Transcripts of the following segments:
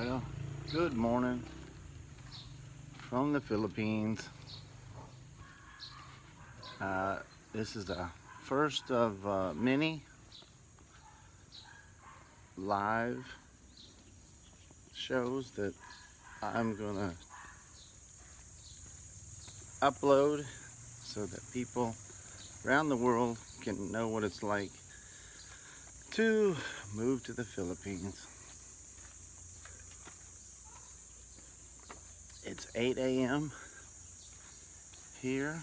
Well, good morning from the Philippines. This is the first of many live shows that I'm gonna upload so that people around the world can know what it's like to move to the Philippines. It's 8 a.m. here,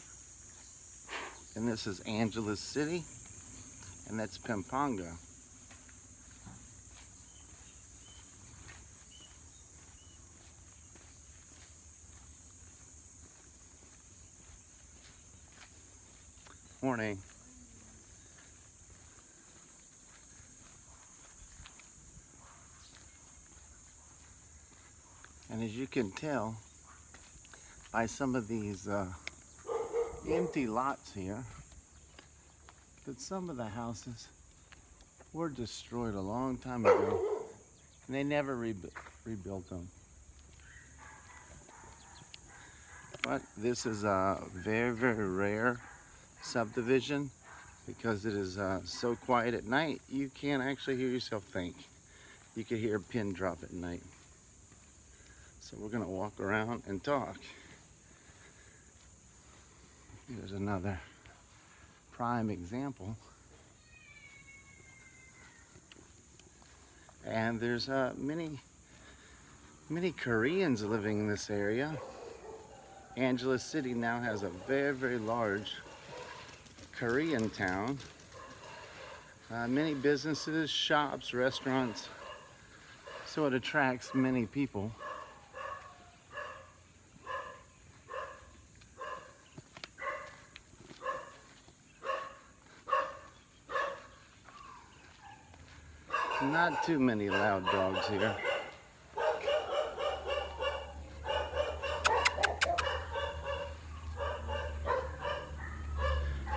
and this is Angeles City, and that's Pampanga. Morning. And as you can tell by some of these empty lots here, that some of the houses were destroyed a long time ago, and they never rebuilt them. But this is a very, very rare subdivision because it is so quiet at night, you can't actually hear yourself think. You could hear a pin drop at night. So we're gonna walk around and talk. Here's another prime example. And there's many Koreans living in this area. Angeles City now has a very, very large Korean town. Many businesses, shops, restaurants. So it attracts many people. Not too many loud dogs here.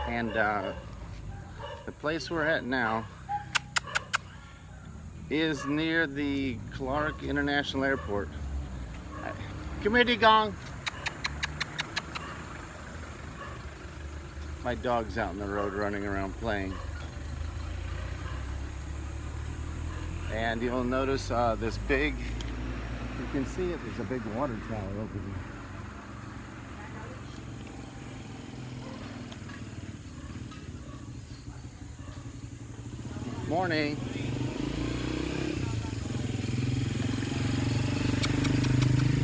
And the place we're at now is near the Clark International Airport. Come here, Digong. My dog's out in the road running around playing. And you'll notice this big, you can see it, there's a big water tower over here. Morning.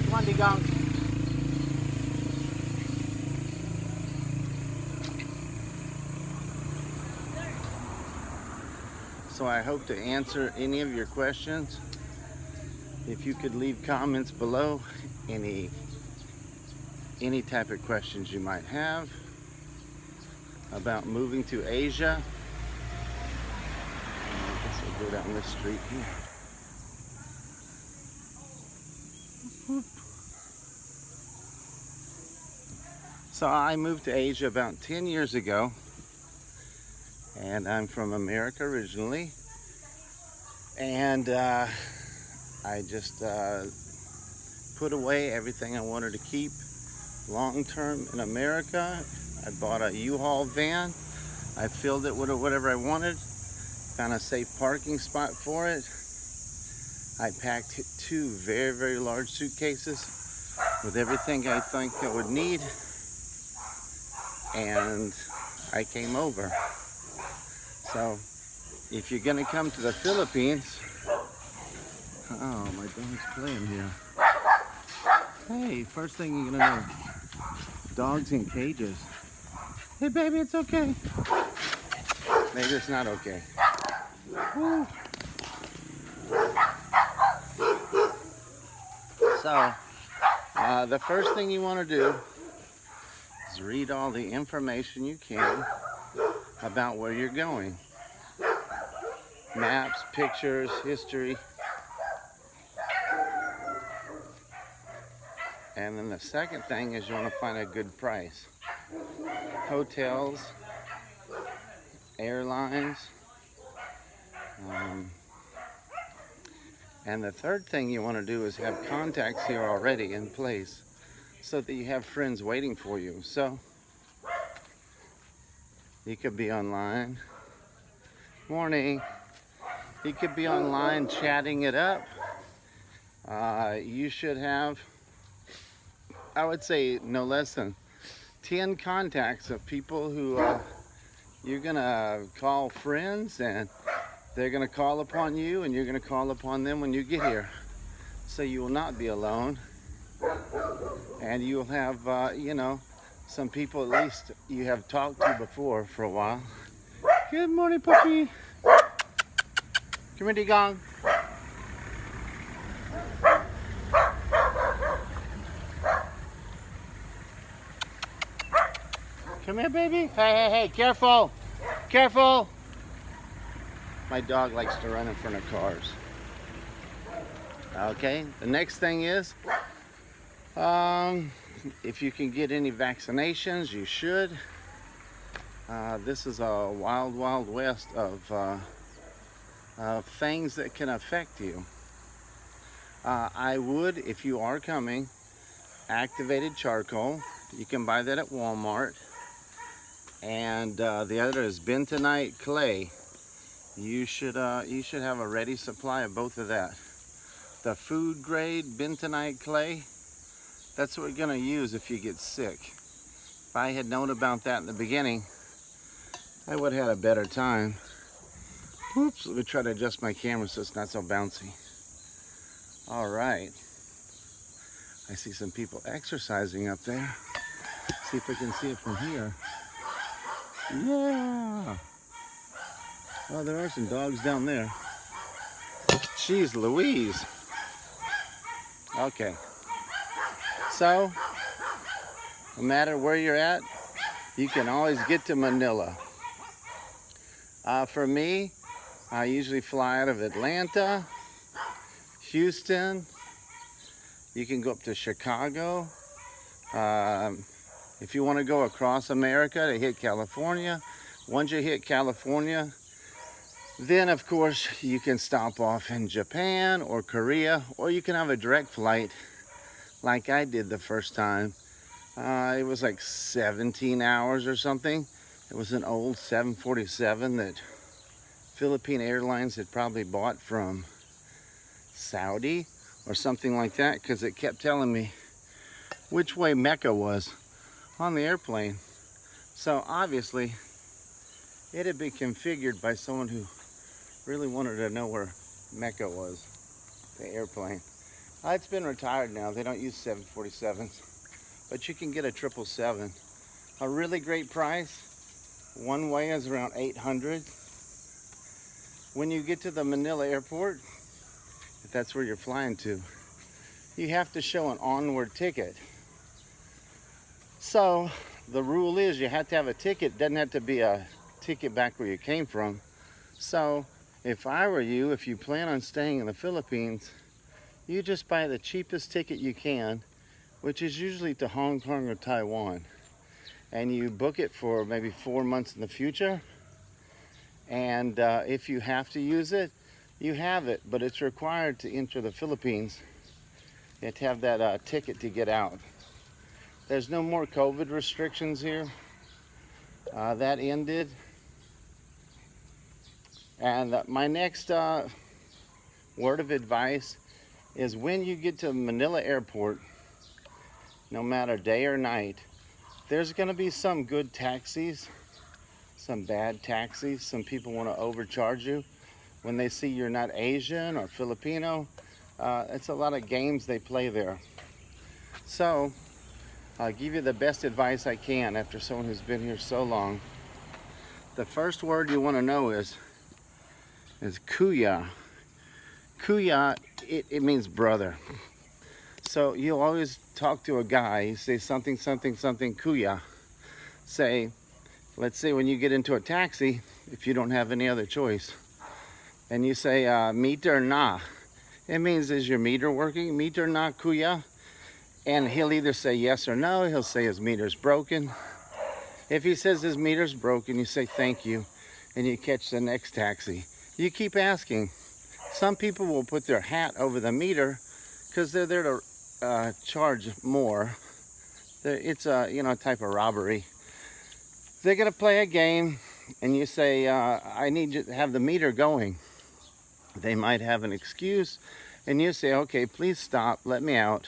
Come on, Digong. So I hope to answer any of your questions. If you could leave comments below, any type of questions you might have about moving to Asia. I guess we'll go down this street here. So I moved to Asia about 10 years ago. And I'm from America originally, and I just put away everything I wanted to keep long term in America. I bought a U-Haul van. I filled it with whatever I wanted, found a safe parking spot for it. I packed 2 very, very large suitcases with everything I think I would need, and I came over. So, if you're gonna come to the Philippines, oh, my dog's playing here. Hey, first thing you're gonna know, dogs in cages. Hey, baby, it's okay. Maybe it's not okay. Woo. So, the first thing you wanna do is read all the information you can about where you're going. Maps, pictures, history. And then the second thing is you want to find a good price. Hotels, airlines, And the third thing you want to do is have contacts here already in place so that you have friends waiting for you. So you could be online. Morning. You could be online chatting it up. You should have, I would say, no less than 10 contacts of people who you're gonna call friends, and they're gonna call upon you, and you're gonna call upon them when you get here. So you will not be alone, and you'll have, you know, some people at least you have talked to before for a while. Good morning, puppy. Come here, Gong. Come here, baby. Hey, careful. Careful. My dog likes to run in front of cars. Okay, the next thing is, if you can get any vaccinations, you should. This is a wild, wild west of things that can affect you. I would, if you are coming, activated charcoal. You can buy that at Walmart. And the other is bentonite clay. You should have a ready supply of both of that. The food grade bentonite clay, that's what we're gonna use if you get sick. If I had known about that in the beginning, I would have had a better time. Oops, let me try to adjust my camera so it's not so bouncy. All right. I see some people exercising up there. See if I can see it from here. Yeah. Oh, there are some dogs down there. Jeez Louise. Okay. So, no matter where you're at, you can always get to Manila. For me, I usually fly out of Atlanta, Houston. You can go up to Chicago. If you want to go across America to hit California, once you hit California, then of course you can stop off in Japan or Korea, or you can have a direct flight like I did the first time. It was like 17 hours or something. It was an old 747 that Philippine Airlines had probably bought from Saudi or something like that, because it kept telling me which way Mecca was on the airplane. So obviously it had been configured by someone who really wanted to know where Mecca was, the airplane. It's been retired now. They don't use 747s, but you can get a 777. A really great price. One way is around 800. When you get to the Manila airport, if that's where you're flying to, you have to show an onward ticket. So the rule is you have to have a ticket. It doesn't have to be a ticket back where you came from. So if I were you, if you plan on staying in the Philippines, you just buy the cheapest ticket you can, which is usually to Hong Kong or Taiwan. And you book it for maybe 4 months in the future. And if you have to use it, you have it, but it's required to enter the Philippines. You have to have that ticket to get out. There's no more COVID restrictions here. That ended. And my next word of advice is, when you get to Manila Airport, no matter day or night, there's going to be some good taxis, some bad taxis. Some people want to overcharge you when they see you're not Asian or Filipino. It's a lot of games they play there. So I'll give you the best advice I can after someone who's been here so long. The first word you want to know is kuya. Kuya, it means brother. So you'll always talk to a guy, you say something, something, something, kuya. Say, let's say when you get into a taxi, if you don't have any other choice, and you say, meter na. It means, is your meter working? Meter na, kuya? And he'll either say yes or no. He'll say his meter's broken. If he says his meter's broken, you say thank you, and you catch the next taxi. You keep asking. Some people will put their hat over the meter because they're there to charge more. It's a type of robbery. They're gonna play a game, and you say, "I need you to have the meter going." They might have an excuse, and you say, "Okay, please stop. Let me out.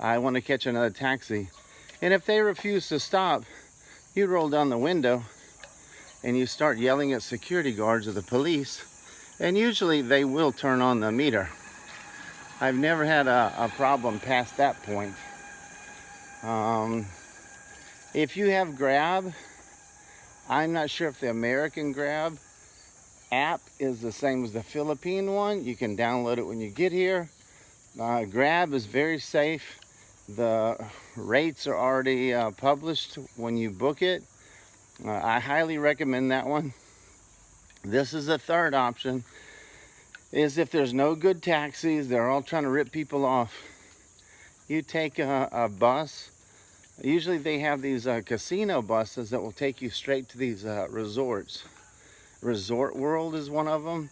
I want to catch another taxi." And if they refuse to stop, you roll down the window and you start yelling at security guards or the police, and usually they will turn on the meter. I've never had a problem past that point. If you have Grab, I'm not sure if the American Grab app is the same as the Philippine one. You can download it when you get here. Grab is very safe. The rates are already published when you book it. I highly recommend that one. This is the third option, is if there's no good taxis, they're all trying to rip people off, you take a bus. Usually they have these casino buses that will take you straight to these resorts. Resort World is one of them.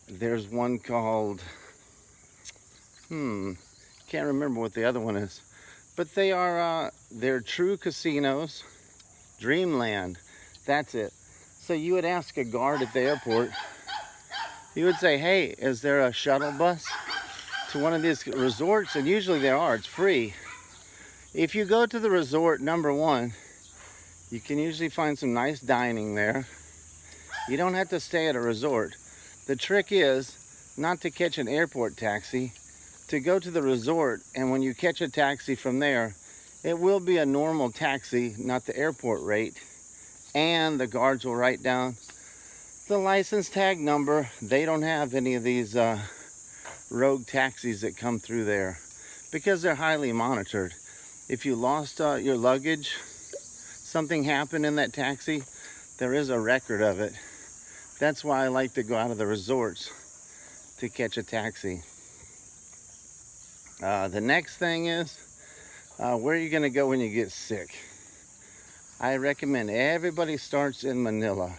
There's one called, can't remember what the other one is. But they're true casinos. Dreamland, that's it. So you would ask a guard at the airport, you would say, "Hey, is there a shuttle bus to one of these resorts?" And usually there are, it's free. If you go to the resort, number one, you can usually find some nice dining there. You don't have to stay at a resort. The trick is not to catch an airport taxi, to go to the resort, and when you catch a taxi from there, it will be a normal taxi, not the airport rate, and the guards will write down the license tag number. They don't have any of these rogue taxis that come through there because they're highly monitored. If you lost your luggage, something happened in that taxi, there is a record of it. That's why I like to go out of the resorts to catch a taxi. The next thing is, where are you going to go when you get sick? I recommend everybody starts in Manila.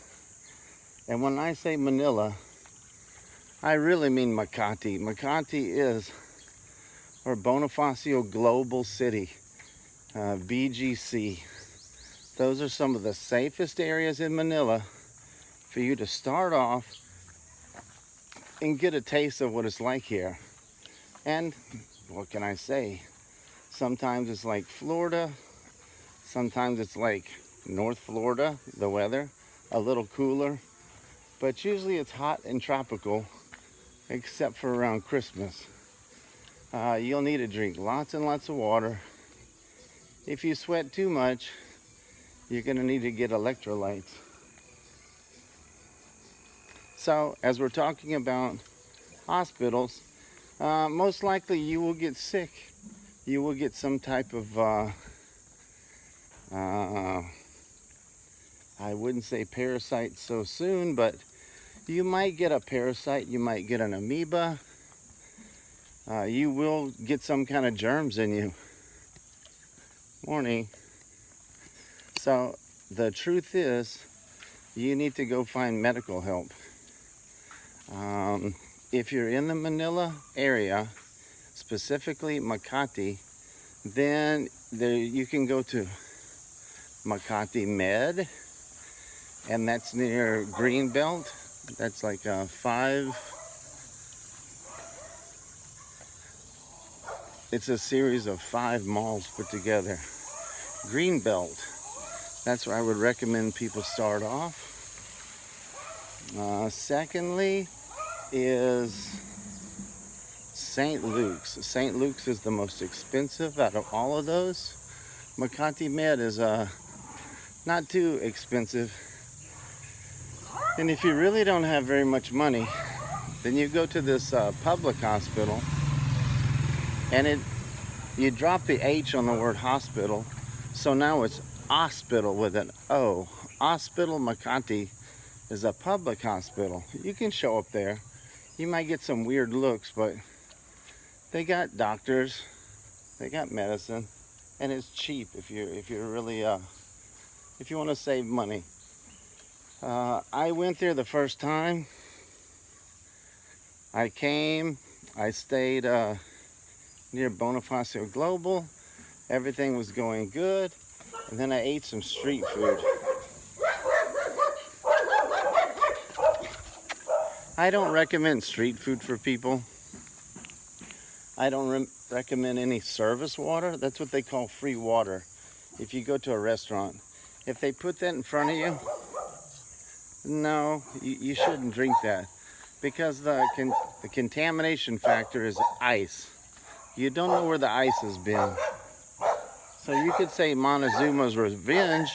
And when I say Manila, I really mean Makati. Makati is, or Bonifacio Global City, BGC. Those are some of the safest areas in Manila for you to start off and get a taste of what it's like here. And what can I say? Sometimes it's like Florida. Sometimes it's like North Florida, the weather, a little cooler. But usually it's hot and tropical, except for around Christmas. You'll need to drink lots and lots of water. If you sweat too much, you're going to need to get electrolytes. So, as we're talking about hospitals, most likely you will get sick. You will get some type of, I wouldn't say parasite so soon, but you might get a parasite, you might get an amoeba. You will get some kind of germs in you. Morning. So the truth is, you need to go find medical help. If you're in the Manila area, specifically Makati, then you can go to Makati Med, and that's near Greenbelt. That's like it's a series of 5 malls put together. Greenbelt, that's where I would recommend people start off. Secondly is St. Luke's. St. Luke's is the most expensive out of all of those. Makati Med is not too expensive. And if you really don't have very much money, then you go to this public hospital, and you drop the H on the word hospital, so now it's hospital with an O. Hospital Makati is a public hospital. You can show up there. You might get some weird looks, but they got doctors, they got medicine, and it's cheap if you're really if you want to save money. I went there the first time. I came, I stayed near Bonifacio Global. Everything was going good. And then I ate some street food. I don't recommend street food for people. I don't recommend any service water. That's what they call free water. If you go to a restaurant, if they put that in front of you, no, you shouldn't drink that, because the contamination factor is ice. You don't know where the ice has been. So you could say Montezuma's Revenge,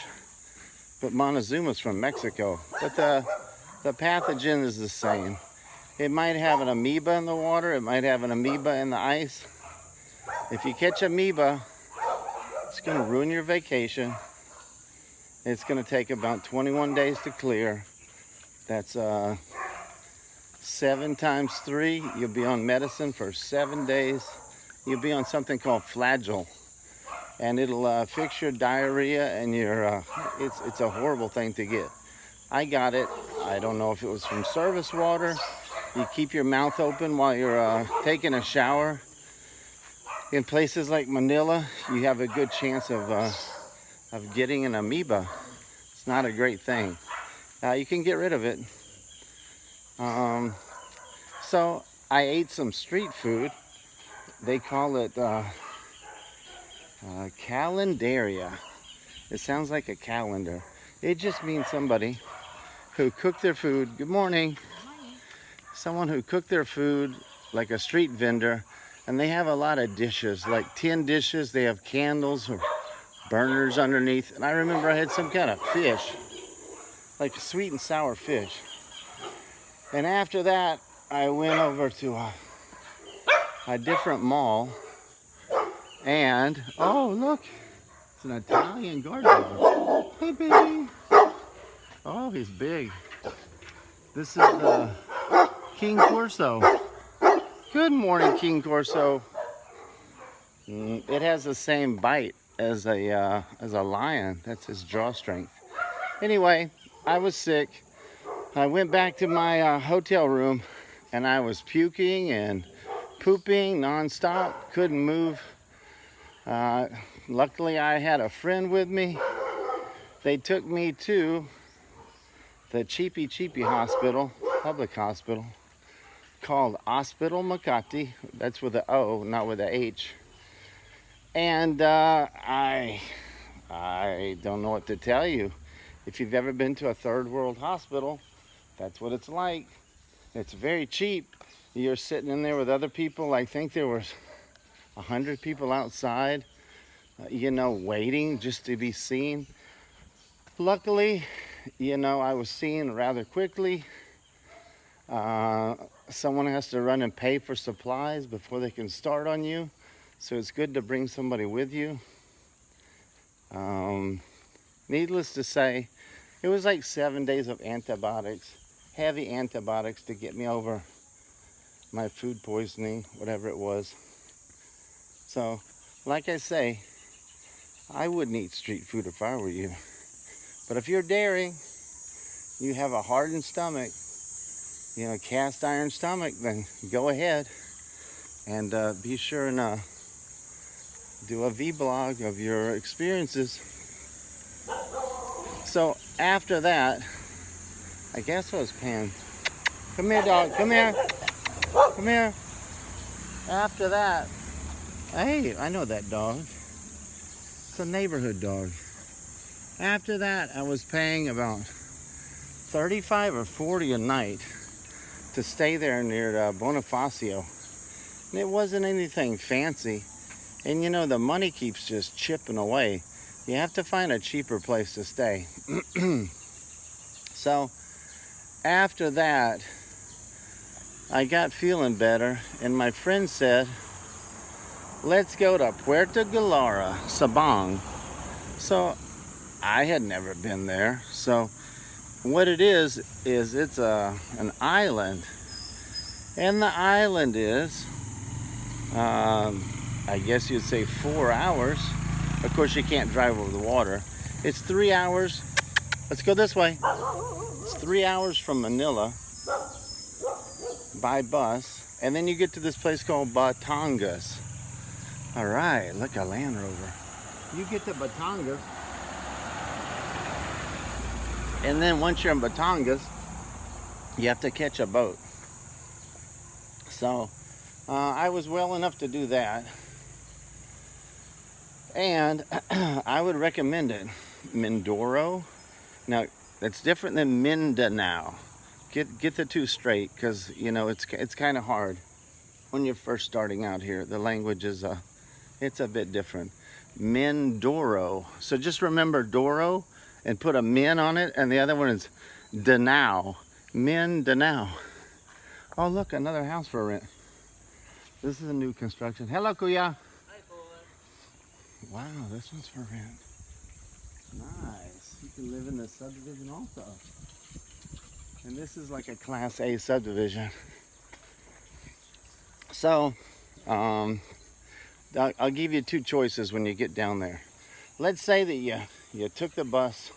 but Montezuma's from Mexico. But the pathogen is the same. It might have an amoeba in the water. It might have an amoeba in the ice. If you catch amoeba, it's going to ruin your vacation. It's going to take about 21 days to clear. That's 7 times 3. You'll be on medicine for 7 days. You'll be on something called Flagyl, and it'll fix your diarrhea and your. It's a horrible thing to get. I got it. I don't know if it was from service water. You keep your mouth open while you're taking a shower. In places like Manila, you have a good chance of getting an amoeba. It's not a great thing. You can get rid of it. So I ate some street food. They call it calendaria. It sounds like a calendar. It just means somebody who cooked their food. Good morning. Someone who cooked their food like a street vendor, and they have a lot of dishes, like tin dishes. They have candles or burners underneath. And I remember I had some kind of fish, like sweet and sour fish. And after that, I went over to a different mall, and oh look, it's an Italian guard dog. Hey baby. Oh, he's big. This is the King Corso. Good morning, King Corso. It has the same bite as a lion. That's his jaw strength. Anyway, I was sick. I went back to my hotel room, and I was puking and pooping nonstop. Couldn't move. Luckily, I had a friend with me. They took me to the cheapy hospital, public hospital, called Hospital Makati. That's with an O, not with an H. And I don't know what to tell you. If you've ever been to a third world hospital, that's what it's like. It's very cheap. You're sitting in there with other people. I think there was 100 people outside, waiting just to be seen. Luckily, I was seen rather quickly. Someone has to run and pay for supplies before they can start on you. So it's good to bring somebody with you. Needless to say, it was like 7 days of antibiotics, heavy antibiotics to get me over my food poisoning, whatever it was. So, like I say, I wouldn't eat street food if I were you. But if you're daring, you have a hardened stomach, cast iron stomach, then go ahead and be sure and do a vlog of your experiences. So after that, I guess I was paying. Come here, dog. Come here. Come here. After that, hey, I know that dog. It's a neighborhood dog. After that, I was paying about $35 or $40 a night to stay there near Bonifacio. And it wasn't anything fancy. And the money keeps just chipping away. You have to find a cheaper place to stay. So after that, I got feeling better, and my friend said, let's go to Puerto Galera, Sabang. So I had never been there. So what it is it's an island. And the island is, I guess you'd say 4 hours. Of course, you can't drive over the water. It's 3 hours. Let's go this way. It's 3 hours from Manila. by bus, and then you get to this place called Batangas. All right, look, a Land Rover. You get to Batangas, and then once you're in Batangas, you have to catch a boat. So I was well enough to do that, and I would recommend it. Mindoro. Now, that's different than Mindanao. Get the two straight, because you know it's kind of hard when you're first starting out here. The language is it's a bit different. Mindoro. So just remember Doro and put a min on it, and the other one is Danao. Mindanao. Oh, look, another house for rent. This is a new construction. Hello, Kuya. Hi, po. Wow, this one's for rent. Nice. You can live in this subdivision also. And this is like a Class A subdivision. So, I'll give you two choices when you get down there. Let's say that you took the bus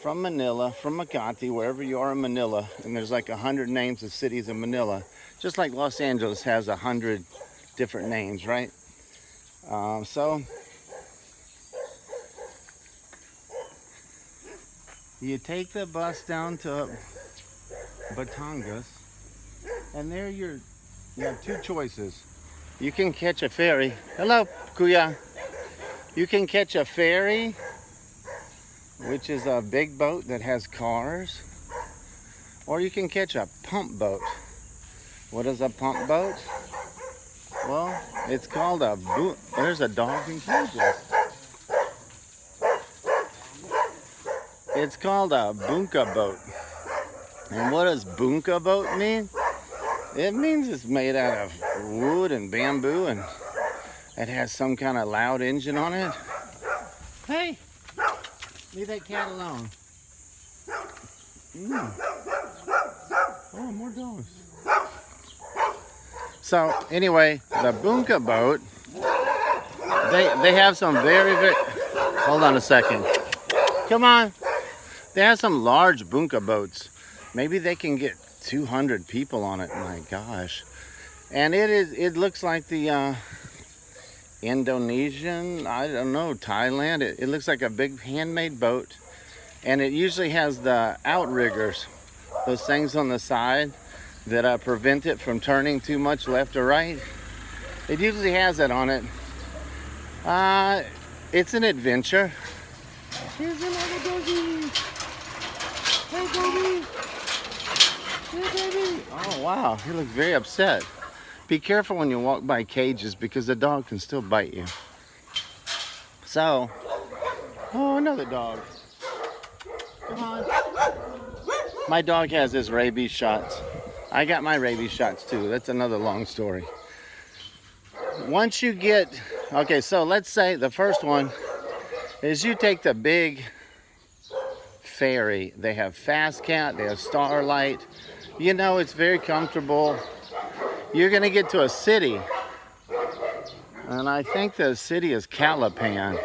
from Manila, from Makati, wherever you are in Manila, and there's like 100 names of cities in Manila, just like Los Angeles has 100 different names, right? So you take the bus down to Batangas, and there you have two choices. You can catch a ferry. Hello, Kuya. You can catch a ferry, which is a big boat that has cars, or you can catch a pump boat. What is a pump boat? Well, it's called there's a dog in cages. It's called a bunka boat. And what does bunka boat mean? It means it's made out of wood and bamboo, and it has some kind of loud engine on it. Hey! Leave that cat alone. Oh, more dogs. So anyway, the bunka boat, they have some very, hold on a second. Come on. They have some large bunka boats. Maybe they can get 200 people on it. My gosh. And it looks like the Indonesian, I don't know, Thailand. It looks like a big handmade boat, and it usually has the outriggers, those things on the side that prevent it from turning too much left or right. It usually has that on it. It's an adventure. Here's another doggy. Hey, baby. Hey, baby. Oh, wow, he looks very upset. Be careful when you walk by cages, because the dog can still bite you. So, oh, another dog. Come on. My dog has his rabies shots. I got my rabies shots too. That's another long story. Once you get, okay, so let's say the first one is you take the big ferry. They have Fast Cat, they have Starlight. You know, it's very comfortable. You're gonna get to a city, and I think the city is Calapan.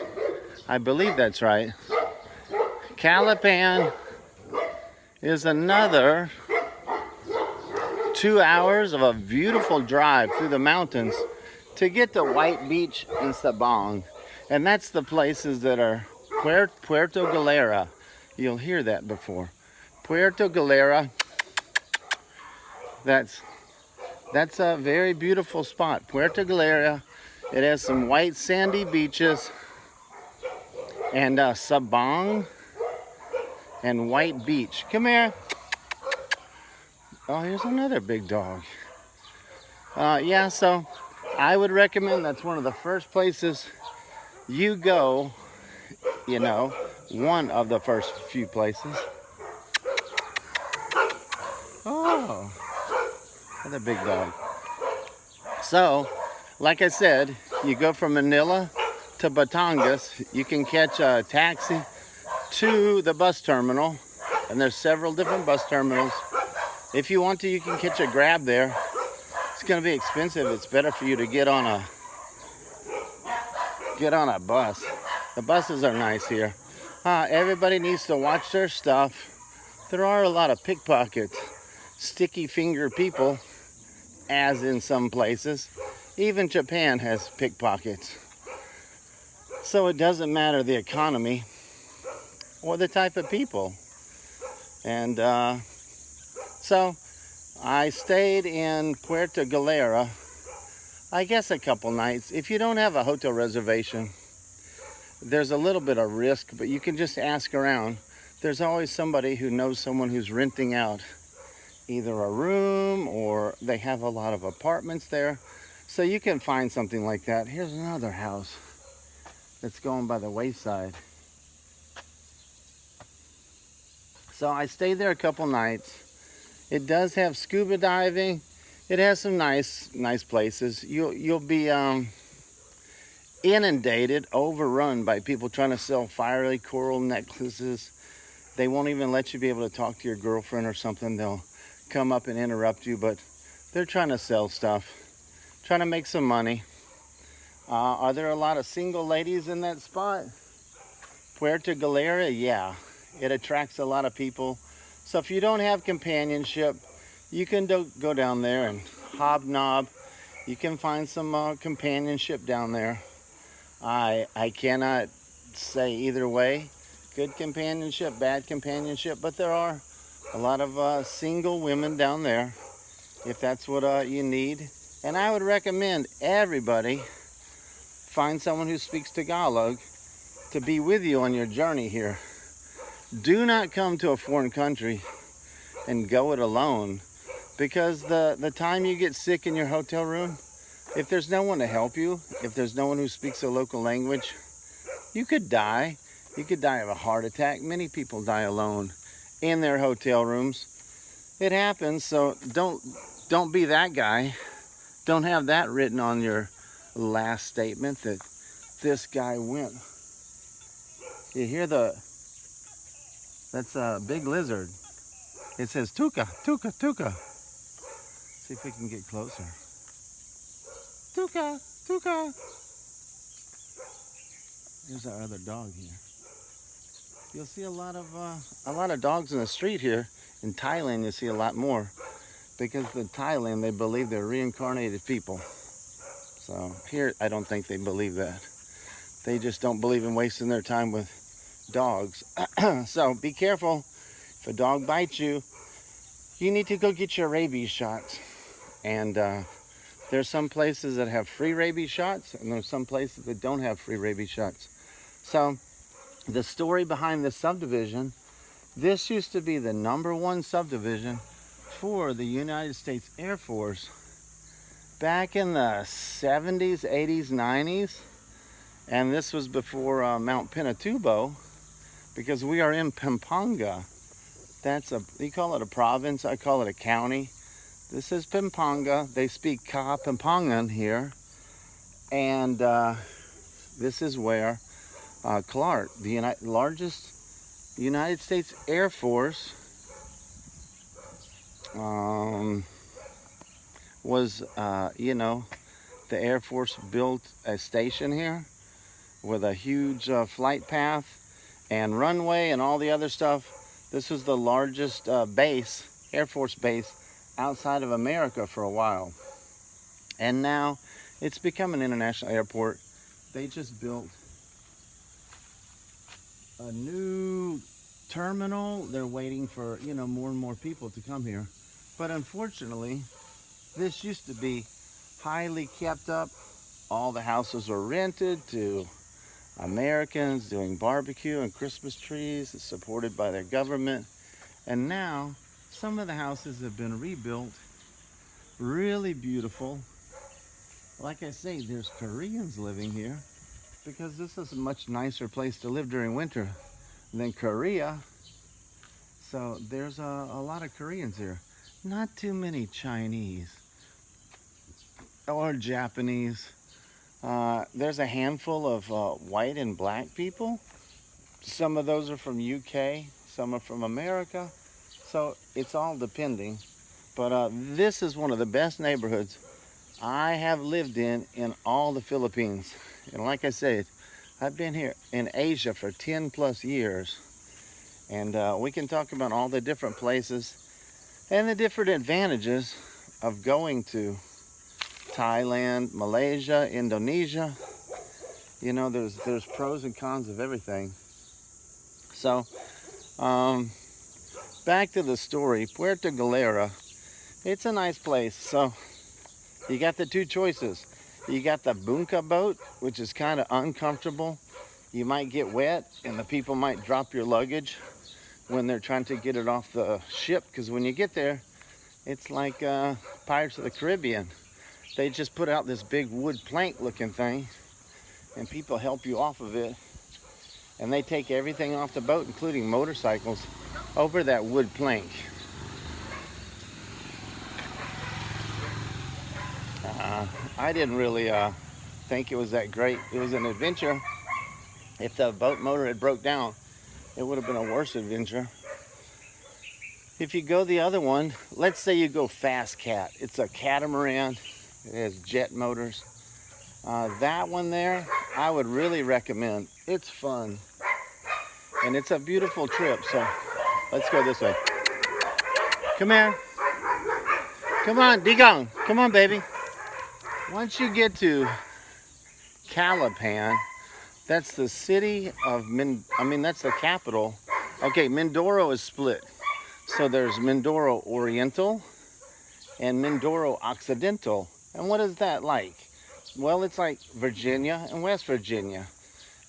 I believe that's right. Calapan is another 2 hours of a beautiful drive through the mountains to get to White Beach and Sabang. And that's the places that are Puerto Galera. You'll hear that before. Puerto Galera. That's a very beautiful spot. Puerto Galera. It has some white sandy beaches, and Sabang and White Beach. Come here. Oh, here's another big dog. Yeah, so I would recommend that's one of the first places you go, you know, one of the first few places. Oh, another big dog. So, like I said, you go from Manila to Batangas. You can catch a taxi to the bus terminal, and there's several different bus terminals. If you want to, you can catch a grab there. It's going to be expensive. It's better for you to get on a bus. The buses are nice here. Everybody needs to watch their stuff. There are a lot of pickpockets, sticky finger people, as in some places. Even Japan has pickpockets. So it doesn't matter the economy or the type of people. And so I stayed in Puerto Galera, I guess a couple nights. If you don't have a hotel reservation, there's a little bit of risk, but you can just ask around. There's always somebody who knows someone who's renting out either a room, or they have a lot of apartments there. So you can find something like that. Here's another house that's going by the wayside. So I stayed there a couple nights. It does have scuba diving. It has some nice places. You'll be inundated, overrun by people trying to sell fiery coral necklaces. They won't even let you be able to talk to your girlfriend or something. They'll come up and interrupt you, but they're trying to sell stuff, trying to make some money. Are there a lot of single ladies in that spot? Puerto Galera, yeah. It attracts a lot of people. So if you don't have companionship, you can go down there and hobnob. You can find some companionship down there. I cannot say either way. Good companionship, bad companionship, but there are a lot of single women down there, if that's what you need. And I would recommend everybody find someone who speaks Tagalog to be with you on your journey here. Do not come to a foreign country and go it alone, because the time you get sick in your hotel room, if there's no one to help you, if there's no one who speaks the local language, you could die. You could die of a heart attack. Many people die alone in their hotel rooms. It happens, so don't be that guy. Don't have that written on your last statement that this guy went. You hear that's a big lizard. It says tuca, tuca, tuca. See if we can get closer. Tuca, tuca. There's our other dog here. You'll see a lot of dogs in the street here. In Thailand, you see a lot more, because in Thailand they believe they're reincarnated people. So here, I don't think they believe that. They just don't believe in wasting their time with dogs. So be careful. If a dog bites you, you need to go get your rabies shots. And there's some places that have free rabies shots, and there's some places that don't have free rabies shots. So the story behind this subdivision, this used to be the #1 subdivision for the United States Air Force back in the 70s, 80s, 90s. And this was before Mount Pinatubo, because we are in Pampanga. You call it a province, I call it a county. This is Pampanga. They speak Ka Pampangan here. And this is where Clark, the largest United States Air Force, was, the Air Force built a station here with a huge flight path and runway and all the other stuff. This was the largest base, Air Force base, outside of America for a while. And now it's become an international airport. They just built a new terminal. They're waiting for, more and more people to come here. But unfortunately, this used to be highly kept up. All the houses were rented to Americans doing barbecue and Christmas trees, supported by their government. And now some of the houses have been rebuilt, really beautiful. Like I say, there's Koreans living here, because this is a much nicer place to live during winter than Korea. So there's a lot of Koreans here. Not too many Chinese or Japanese. There's a handful of white and black people. Some of those are from UK, some are from America. So it's all depending. But this is one of the best neighborhoods I have lived in all the Philippines. And like I said, I've been here in Asia for 10 plus years. And we can talk about all the different places. and the different advantages of going to Thailand, Malaysia, Indonesia. You know, there's pros and cons of everything. So, back to the story. Puerto Galera, it's a nice place. So, you got the two choices. You got the bunka boat, which is kind of uncomfortable. You might get wet, and the people might drop your luggage when they're trying to get it off the ship, because when you get there, it's like Pirates of the Caribbean. They just put out this big wood plank looking thing, and people help you off of it, and they take everything off the boat, including motorcycles, over that wood plank. I didn't really think it was that great. It was an adventure. If the boat motor had broke down, it would have been a worse adventure. If you go the other one, let's say you go Fast Cat. It's a catamaran. It has jet motors. That one there, I would really recommend. It's fun. And it's a beautiful trip. So let's go this way. Come here. Come on, Digong. Come on, baby. Once you get to Calapan, that's the city of that's the capital. Okay, Mindoro is split. So there's Mindoro Oriental and Mindoro Occidental. And what is that like? Well, it's like Virginia and West Virginia.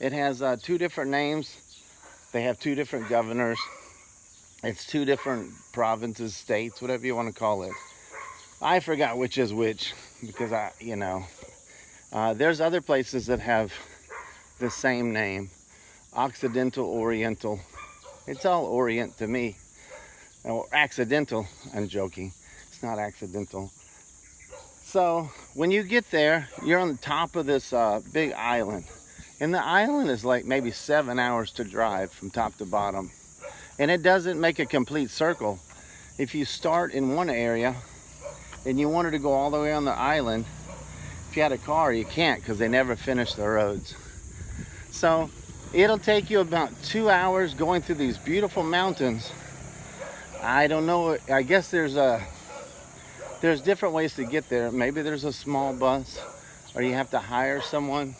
It has two different names. They have two different governors. It's two different provinces, states, whatever you want to call it. I forgot which is which because there's other places that have the same name. Occidental, Oriental. It's all Orient to me. Or accidental. I'm joking. It's not accidental. So when you get there, you're on the top of this big island. And the island is like maybe 7 hours to drive from top to bottom. And it doesn't make a complete circle. If you start in one area and you wanted to go all the way on the island, if you had a car, you can't because they never finish the roads. So it'll take you about 2 hours going through these beautiful mountains. I don't know. I guess there's different ways to get there. Maybe there's a small bus or you have to hire someone.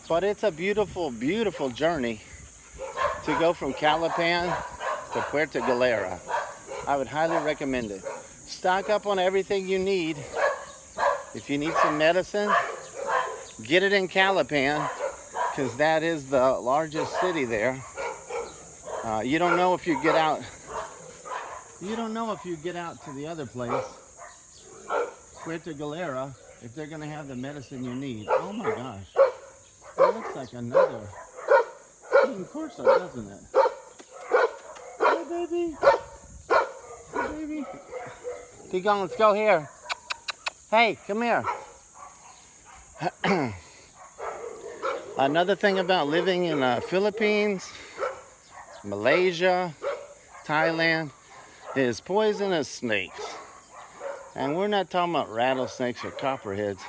But it's a beautiful, beautiful journey to go from Calapan to Puerto Galera. I would highly recommend it. Stock up on everything you need. If you need some medicine, get it in Calapan because that is the largest city there. You don't know if you get out. You don't know if you get out to the other place, Puerto Galera, if they're going to have the medicine you need. Oh my gosh. It looks like another King Corso, doesn't it? Hey, baby. Hey, baby. Keep going. Let's go here. Hey, come here. Another thing about living in the Philippines, Malaysia, Thailand, is poisonous snakes. And we're not talking about rattlesnakes or copperheads.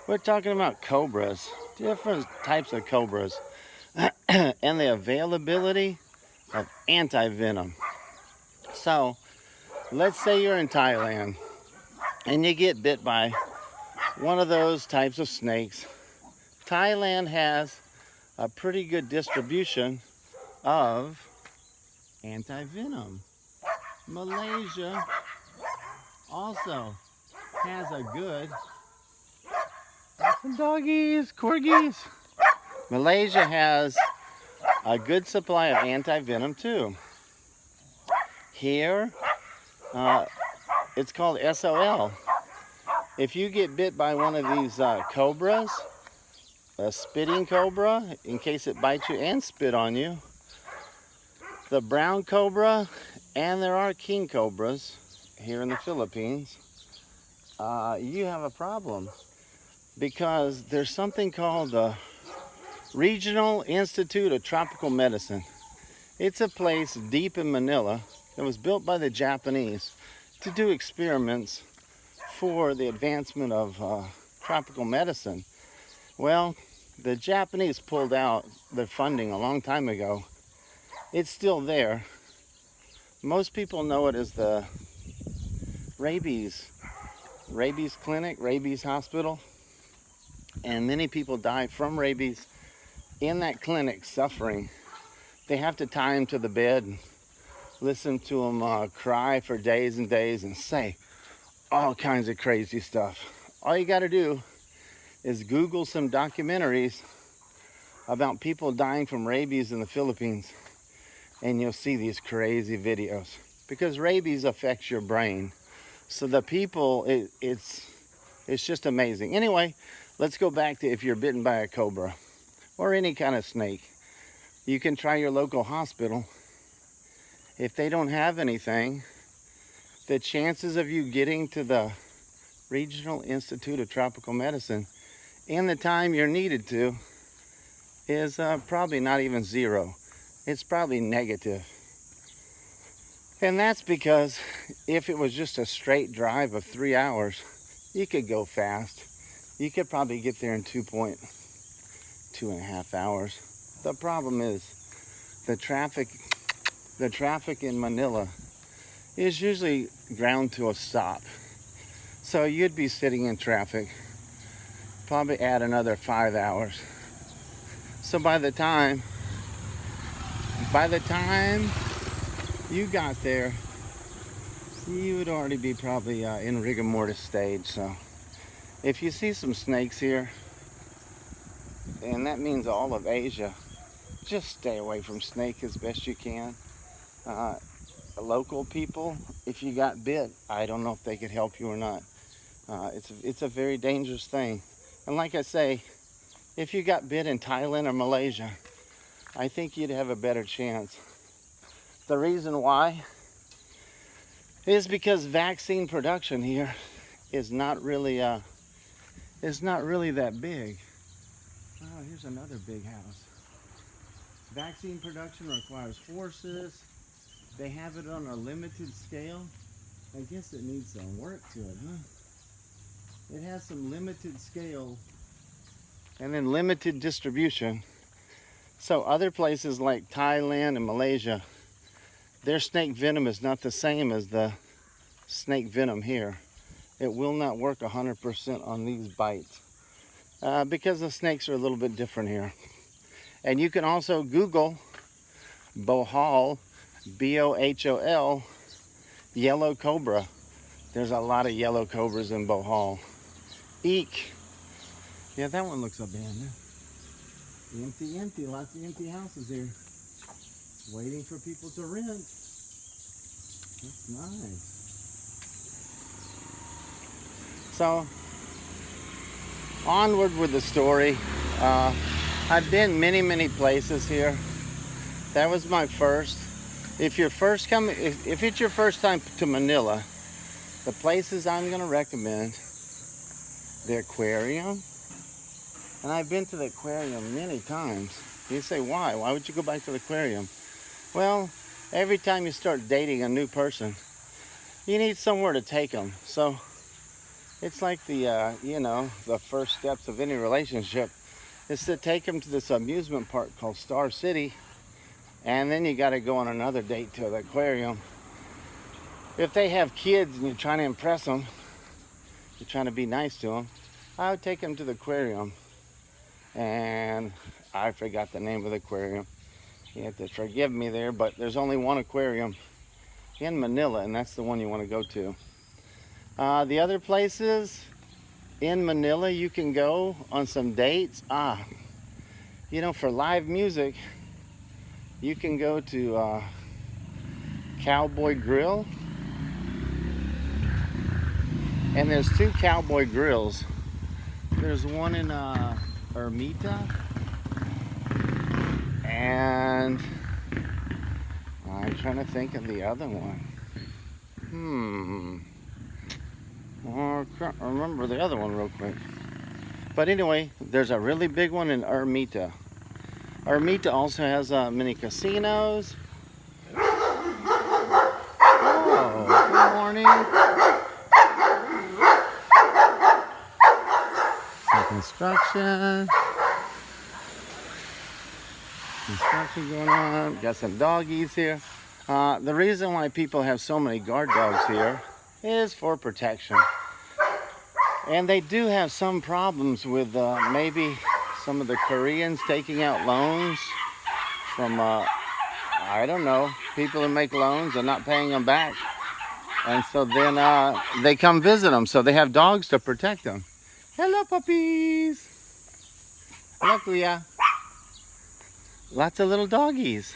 We're talking about cobras, different types of cobras, and the availability of anti-venom. So, let's say you're in Thailand and you get bit by one of those types of snakes. Thailand has a pretty good distribution of anti-venom. Malaysia also has a good doggies, corgis. Malaysia has a good supply of anti-venom too. Here, it's called SOL. If you get bit by one of these cobras, a spitting cobra, in case it bites you and spit on you, the brown cobra, and there are king cobras here in the Philippines, you have a problem because there's something called the Regional Institute of Tropical Medicine. It's a place deep in Manila that was built by the Japanese to do experiments for the advancement of tropical medicine. Well, the Japanese pulled out their funding a long time ago. It's still there. Most people know it as the rabies clinic, rabies hospital, and many people die from rabies in that clinic suffering. They have to tie them to the bed and listen to them cry for days and days and say all kinds of crazy stuff. All you got to do is Google some documentaries about people dying from rabies in the Philippines, and you'll see these crazy videos, because rabies affects your brain. So the people, it's just amazing. Anyway, let's go back to if you're bitten by a cobra or any kind of snake. You can try your local hospital. If they don't have anything, the chances of you getting to the Regional Institute of Tropical Medicine in the time you're needed to is probably not even zero. It's probably negative. And that's because if it was just a straight drive of 3 hours, you could go fast. You could probably get there in 2.5 hours. The problem is the traffic in Manila is usually ground to a stop. So you'd be sitting in traffic, probably add another 5 hours. So by the time you got there, you would already be probably in rigor mortis stage. So if you see some snakes here, and that means all of Asia, just stay away from snake as best you can. Local people, if you got bit, I don't know if they could help you or not. It's a very dangerous thing. And like I say, if you got bit in Thailand or Malaysia, I think you'd have a better chance. The reason why is because vaccine production here is not really that big. Oh, here's another big house. Vaccine production requires horses. They have it on a limited scale. I guess it needs some work to it, huh? It has some limited scale and then limited distribution. So other places like Thailand and Malaysia, their snake venom is not the same as the snake venom here. It will not work 100% on these bites because the snakes are a little bit different here. And you can also Google Bohol, B-O-H-O-L, yellow cobra. There's a lot of yellow cobras in Bohol. Eek. Yeah, that one looks abandoned. Empty, lots of empty houses here. Waiting for people to rent. That's nice. So, onward with the story. I've been many places here. That was my first. If it's your first time to Manila, the places I'm gonna recommend: the aquarium. And I've been to the aquarium many times. You say, why? Why would you go back to the aquarium? Well, every time you start dating a new person, you need somewhere to take them. So it's like the first steps of any relationship is to take them to this amusement park called Star City, and then you got to go on another date to the aquarium. If they have kids and you're trying to impress them, you're trying to be nice to them, I would take them to the aquarium. And I forgot the name of the aquarium. You have to forgive me there, but there's only one aquarium in Manila, and that's the one you want to go to. The other places in Manila you can go on some dates. For live music, you can go to Cowboy Grill. And there's two Cowboy Grills. There's one in Ermita, and I'm trying to think of the other one. I can't remember the other one real quick. But anyway, there's a really big one in Ermita. Ermita also has many casinos. Oh, good morning. Construction going on. Got some doggies here. The reason why people have so many guard dogs here is for protection. And they do have some problems with maybe some of the Koreans taking out loans from, I don't know, people who make loans and not paying them back. And so then they come visit them. So they have dogs to protect them. Hello, puppies. Hello, Kuya. Lots of little doggies.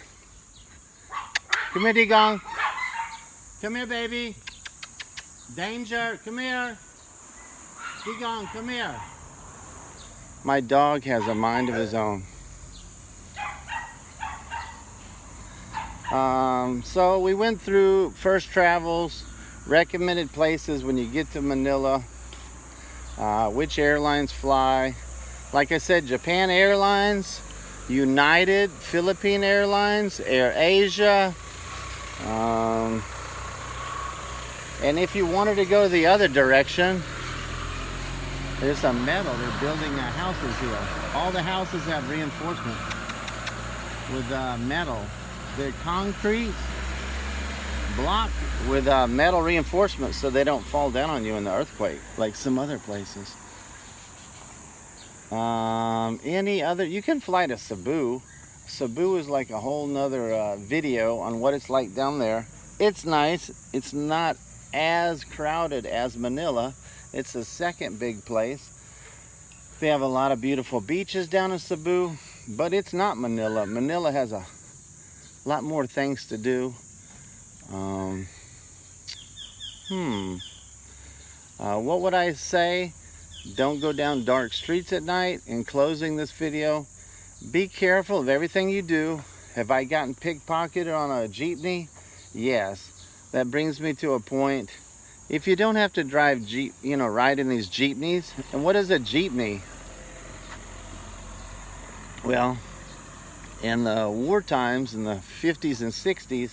Come here, Digong. Come here, baby. Danger. Come here. Digong, come here. My dog has a mind of his own. So we went through first travels, recommended places when you get to Manila, which airlines fly. Like I said, Japan Airlines, United, Philippine Airlines, Air Asia. And if you wanted to go the other direction, there's some metal. They're building houses here. All the houses have reinforcement with metal. They're concrete block with metal reinforcement so they don't fall down on you in the earthquake like some other places. Any other, you can fly to Cebu. Cebu is like a whole nother video on what it's like down there. It's nice. It's not as crowded as Manila. It's the second big place. They have a lot of beautiful beaches down in Cebu, but it's not Manila. Manila has a lot more things to do. What would I say? Don't go down dark streets at night. In closing this video, be careful of everything you do. Have I gotten pickpocketed on a jeepney? Yes. That brings me to a point. If you don't have to drive Jeep, ride in these jeepneys. And what is a jeepney? Well, in the war times, in the 50s and 60s,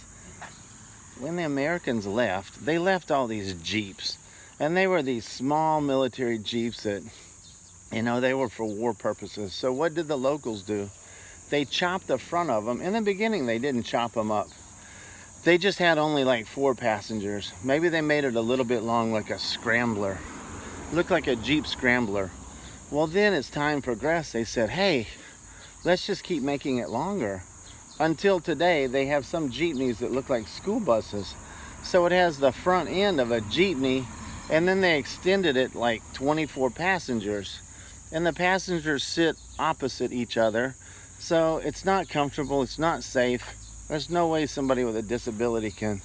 when the Americans left, they left all these Jeeps. And they were these small military Jeeps that, they were for war purposes. So what did the locals do? They chopped the front of them. In the beginning, they didn't chop them up. They just had only like 4 passengers. Maybe they made it a little bit long, like a scrambler. Looked like a Jeep Scrambler. Well, then as time progressed, they said, hey, let's just keep making it longer. Until today, they have some jeepneys that look like school buses. So it has the front end of a jeepney, and then they extended it like 24 passengers. And the passengers sit opposite each other. So it's not comfortable, it's not safe. There's no way somebody with a disability can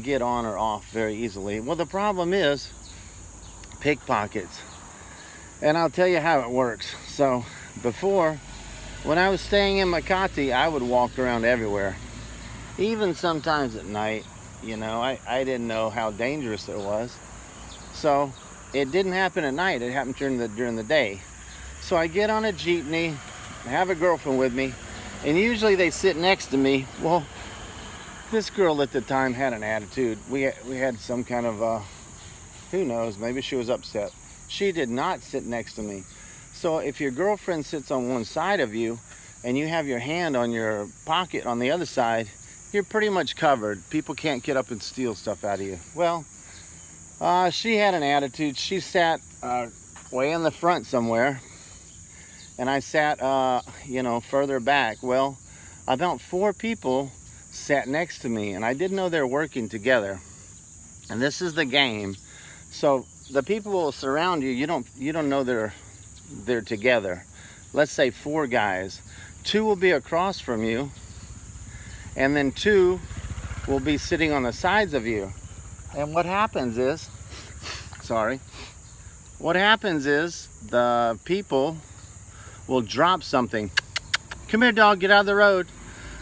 get on or off very easily. Well, the problem is pickpockets. And I'll tell you how it works. So before, when I was staying in Makati, I would walk around everywhere. Even sometimes at night, I didn't know how dangerous it was. So it didn't happen at night, it happened during the day. So I get on a jeepney, I have a girlfriend with me, and usually they sit next to me. Well, this girl at the time had an attitude. We had some kind of, who knows, maybe she was upset. She did not sit next to me. So if your girlfriend sits on one side of you and you have your hand on your pocket on the other side, you're pretty much covered. People can't get up and steal stuff out of you. Well, she had an attitude. She sat way in the front somewhere. And I sat, further back. Well, about 4 people sat next to me, and I didn't know they were working together. And this is the game. So the people will surround you. You don't know they're together. Let's say 4 guys. 2 will be across from you, and then 2 will be sitting on the sides of you. And what happens is, the people will drop something. Come here, dog, get out of the road.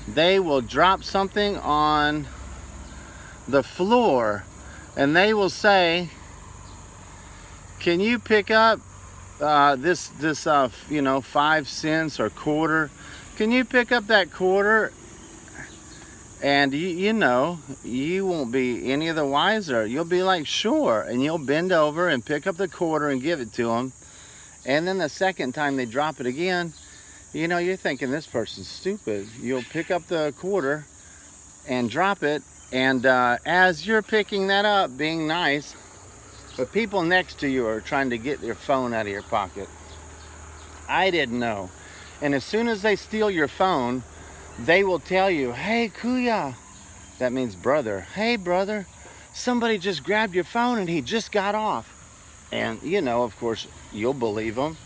They will drop something on the floor, and they will say, can you pick up this 5 cents or quarter? Can you pick up that quarter? And you won't be any of the wiser. You'll be like, sure, and you'll bend over and pick up the quarter and give it to them. And then the second time they drop it again, you're thinking this person's stupid. You'll pick up the quarter and drop it, And as you're picking that up, being nice, but people next to you are trying to get your phone out of your pocket. I didn't know. And as soon as they steal your phone, they will tell you, hey, Kuya. That means brother. Hey, brother, somebody just grabbed your phone and he just got off. And, you know, of course, you'll believe them.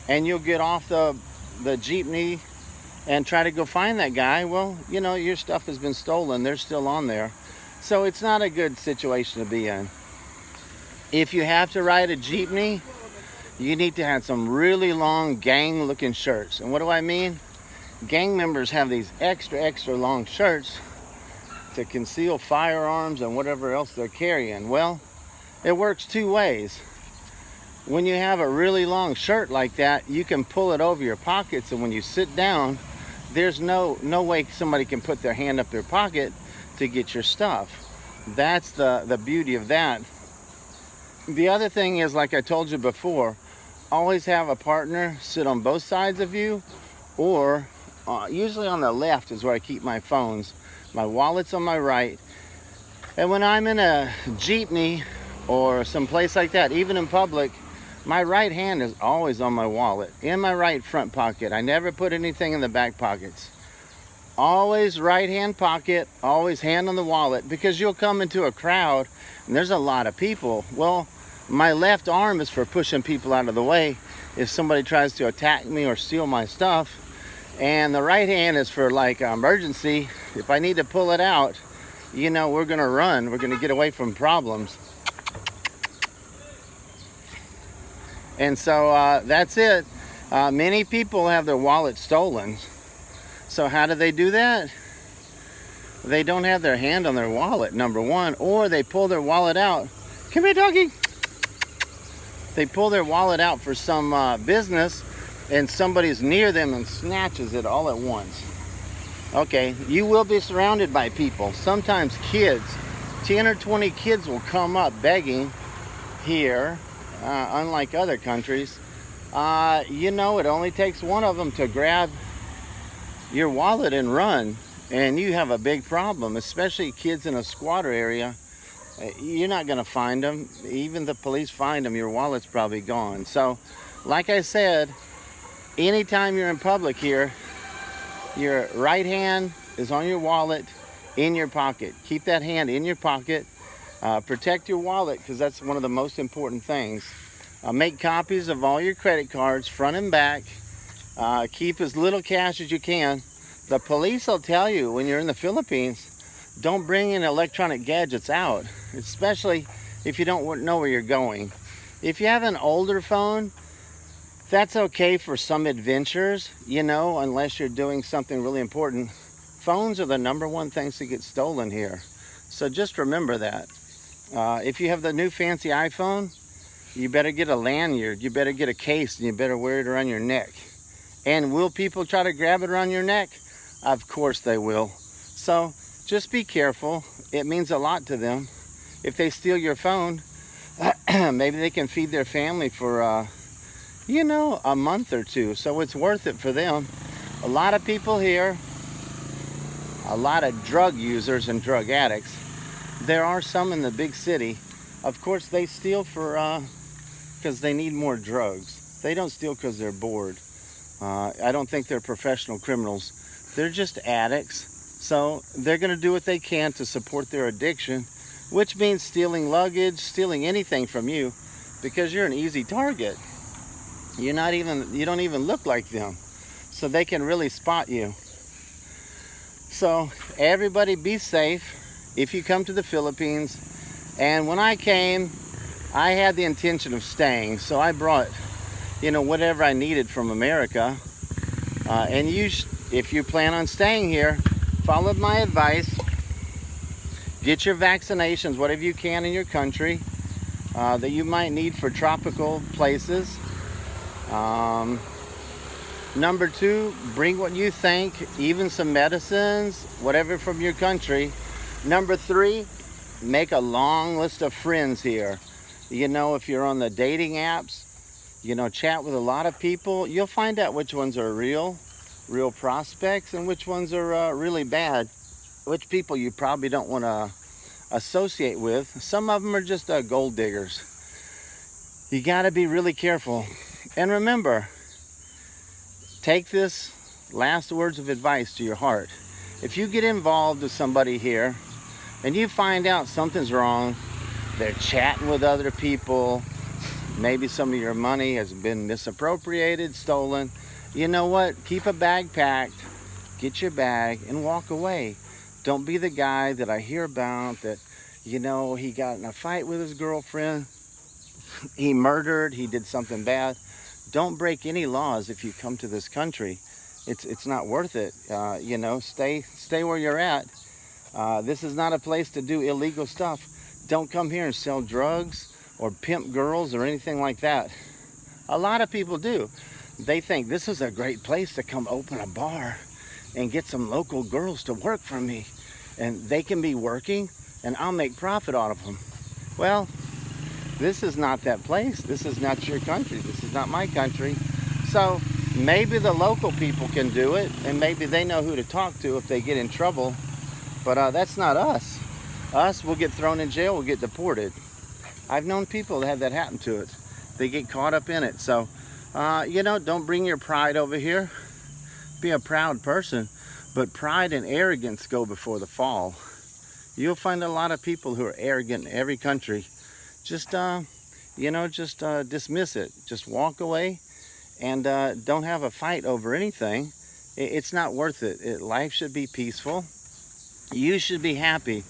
And you'll get off the jeepney and try to go find that guy. Well, you know, your stuff has been stolen. They're still on there. So it's not a good situation to be in. If you have to ride a jeepney, you need to have some really long gang-looking shirts. And what do I mean? Gang members have these extra long shirts to conceal firearms and whatever else they're carrying. Well, it works two ways. When you have a really long shirt like that, you can pull it over your pockets, and when you sit down, there's no way somebody can put their hand up their pocket to get your stuff. That's the beauty of that. The other thing is, like I told you before, always have a partner sit on both sides of you, or usually on the left is where I keep my phones. My wallet's on my right. And when I'm in a jeepney or some place like that, even in public, my right hand is always on my wallet, in my right front pocket. I never put anything in the back pockets. Always right hand pocket, always hand on the wallet, because you'll come into a crowd and there's a lot of people. Well, my left arm is for pushing people out of the way if somebody tries to attack me or steal my stuff. And the right hand is for like emergency. If I need to pull it out, you know, we're gonna run. We're gonna get away from problems. And so that's it. Many people have their wallet stolen. So how do they do that? They don't have their hand on their wallet, number one, or they pull their wallet out. Come here, doggy. They pull their wallet out for some business, and somebody's near them and snatches it all at once. Okay, you will be surrounded by people. Sometimes kids, 10 or 20 kids will come up begging here. Unlike other countries, you know, it only takes one of them to grab your wallet and run, and you have a big problem, especially kids in a squatter area. You're not going to find them. Even the police find them, your wallet's probably gone. So, like I said, anytime you're in public here, your right hand is on your wallet, in your pocket. Keep that hand in your pocket. Protect your wallet, because that's one of the most important things. Make copies of all your credit cards, front and back. Keep as little cash as you can. The police will tell you when you're in the Philippines, don't bring in electronic gadgets out, especially if you don't know where you're going. If you have an older phone, that's okay for some adventures, you know, unless you're doing something really important. Phones are the number one things that get stolen here. So just remember that. If you have the new fancy iPhone, you better get a lanyard, you better get a case, and you better wear it around your neck. And will people try to grab it around your neck? Of course they will. So just be careful. It means a lot to them. If they steal your phone, maybe they can feed their family for, you know, a month or two. So it's worth it for them. A lot of people here, a lot of drug users and drug addicts. There are some in the big city. Of course, they steal for because they need more drugs. They don't steal because they're bored. I don't think they're professional criminals. They're just addicts. So they're going to do what they can to support their addiction, which means stealing luggage, stealing anything from you, because you're an easy target. You don't even look like them. So they can really spot you. So everybody be safe if you come to the Philippines. And when I came, I had the intention of staying, so I brought, you know, whatever I needed from America. And if you plan on staying here, follow my advice. Get your vaccinations, whatever you can in your country that you might need for tropical places. Number two, bring what you think, even some medicines, whatever from your country. Number three, make a long list of friends here. You know, if you're on the dating apps, you know, chat with a lot of people, you'll find out which ones are real prospects and which ones are really bad. which people you probably don't want to associate with. Some of them are just gold diggers. You got to be really careful. And remember, take this last words of advice to your heart. If you get involved with somebody here and you find out something's wrong, they're chatting with other people, maybe some of your money has been misappropriated, stolen, you know what? Keep a bag packed, get your bag, and walk away. Don't be the guy that I hear about that, you know, he got in a fight with his girlfriend, he murdered, he did something bad. Don't break any laws if you come to this country. It's not worth it. You know, stay where you're at. This is not a place to do illegal stuff. Don't come here and sell drugs or pimp girls or anything like that. A lot of people do. They think this is a great place to come open a bar and get some local girls to work for me, and they can be working and I'll make profit out of them. Well, this is not that place. This is not your country. This is not my country. So maybe the local people can do it, and maybe they know who to talk to if they get in trouble, but that's not us. Us will get thrown in jail, we'll get deported. I've known people that have that happen to it. They get caught up in it. So, you know, don't bring your pride over here. Be a proud person, but pride and arrogance go before the fall. You'll find a lot of people who are arrogant in every country. Just, you know, just dismiss it. Just walk away and don't have a fight over anything. It's not worth it. Life should be peaceful. You should be happy.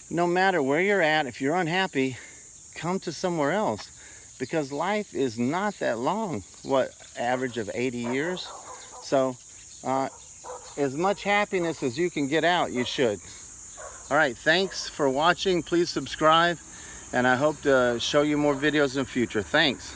No matter where you're at, if you're unhappy, come to somewhere else, because life is not that long. What, average of 80 years? So as much happiness as you can get out, you should. All right, thanks for watching. Please subscribe, and I hope to show you more videos in the future. Thanks.